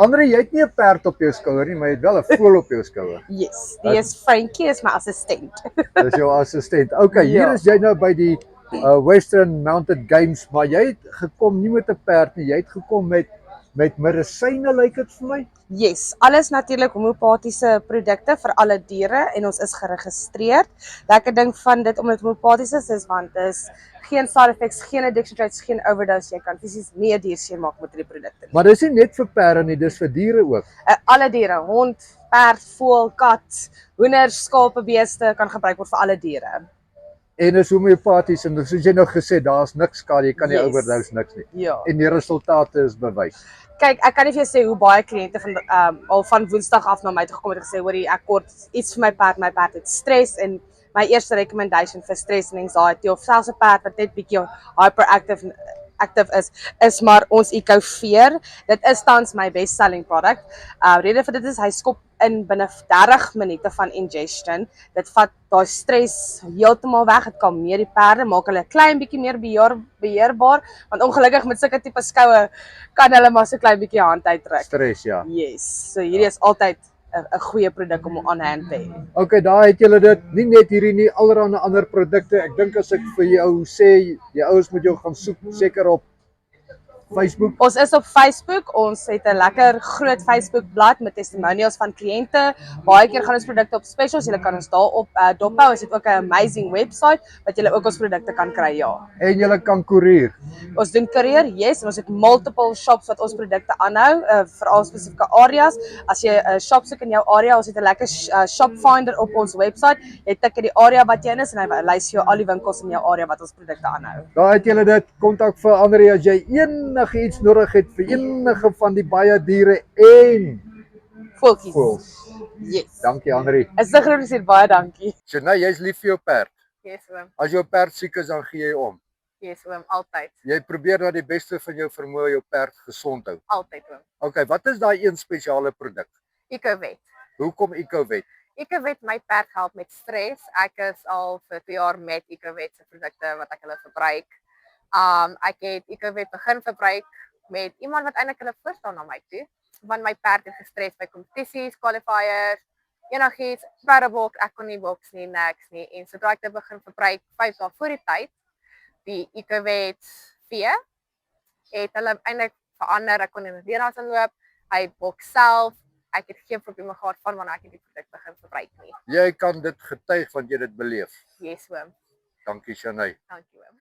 Andre, jy het nie 'n perd op jou skouer nie, maar jy het wel 'n voël op jou skouer. Yes, die is Frankie, is my assistent. Dis jou assistent. Okay, hier Ja. is jy nou by die Western Mounted Games, maar jy het gekom nie met 'n perd nie, jy het gekom met medisyne, lyk dit vir my. Yes, alles natuurlik homeopatiese produkte vir alle diere en ons is geregistreer. Lekker ding van dit omdat homeopaties is want dis geen side effects, geen addiction traits, geen overdose. Jy kan fisies nie 'n dier seermaak met hierdie produkte nie. Maar dis nie net vir perde nie, dis vir diere ook. Alle diere, hond, perd, voël, kat, hoenders, skape, beeste kan gebruik word vir alle diere. En is homeopaties en soos jy nou gesê, daar's niks skade, jy kan nie overdose niks nie. Ja. En die resultate is bewys. Kyk, ek kan nie vir jou sê hoe baie kliënte al van Woensdag af na my toe gekom het en gesê hoorie, ek kort iets vir my perd het stres en my eerste recommendation vir stress en anxiety of selfs 'n perd wat net bietjie hyperactive is maar ons EcoVeer. Dit is tans my best selling product. Rede vir dit is hy skop in binne 30 minute van ingestion. Dit vat daai stres heeltemal weg. Dit kalmeer die perde, maak hulle 'n klein bietjie meer beheerbaar, want ongelukkig met sulke tipe skoue kan hulle maar so klein bietjie hand uittrek. Stres, ja. Yes. So hierdie is altyd 'n goeie produk om aan hand te hê. Okay, daar het julle dit, nie net hierdie nie, allerlei ander produkte. Ek dink as ek vir jou sê, die ouens moet jou gaan soek seker op Facebook. Ons is op Facebook. Ons het 'n lekker groot Facebook bladsy met testimonials van kliënte. Baie keer gaan ons produkte op specials. Julle kan ons daarop dophou. Ons het ook 'n amazing website wat julle ook ons produkte kan kry, ja. En julle kan koerier. Ons doen courier, yes, en ons het multiple shops wat ons produkte aanhou, veral spesifieke areas. As jy 'n shop soek in jou area, ons het 'n lekker shop finder op ons website. Jy tik in die area wat jy is en hy lys jou al die winkels in jou area wat ons produkte aanhou. Daar het julle dit, kontak vir Andre as jy enige iets nodig het vir enige van die baie diere en Voeltjies. voëls. Yes. Dankie Andre. Is 'n groot seën, baie dankie. So nou jy's lief vir jou perd. Yes, oom. As jou perd siek is, dan gee jy om. Yes, oom. Altyd. Jy probeer na die beste van jou vermoë jou perd gesond hou. Altyd, oom. Okay, wat is daai een spesiale produk? EcoVet. Hoekom EcoVet? EcoVet my perd help met stres. Ek is al vir 2 jaar met EcoVet se produkte wat ek hulle verbruik. Ek het EcoVet begin verbruik met iemand wat eintlik hulle voorstel na my toe, want my perd het gestres by kompetisies, qualifiers, enigiets, perdeboks, ek kon nie boks nie, niks nie. En sodra ek dit begin verbruik 5 dae voor die tyd, die EcoVet vee, het hulle eintlik verander. Ek kon in die dierehuis inloop, hy boks self. Ek het geen probleme gehad van wanneer ek die produk begin verbruik nie. Jy kan dit getuig want jy dit beleef. Yes, oom. Dankie Shanay. Dankie, oom.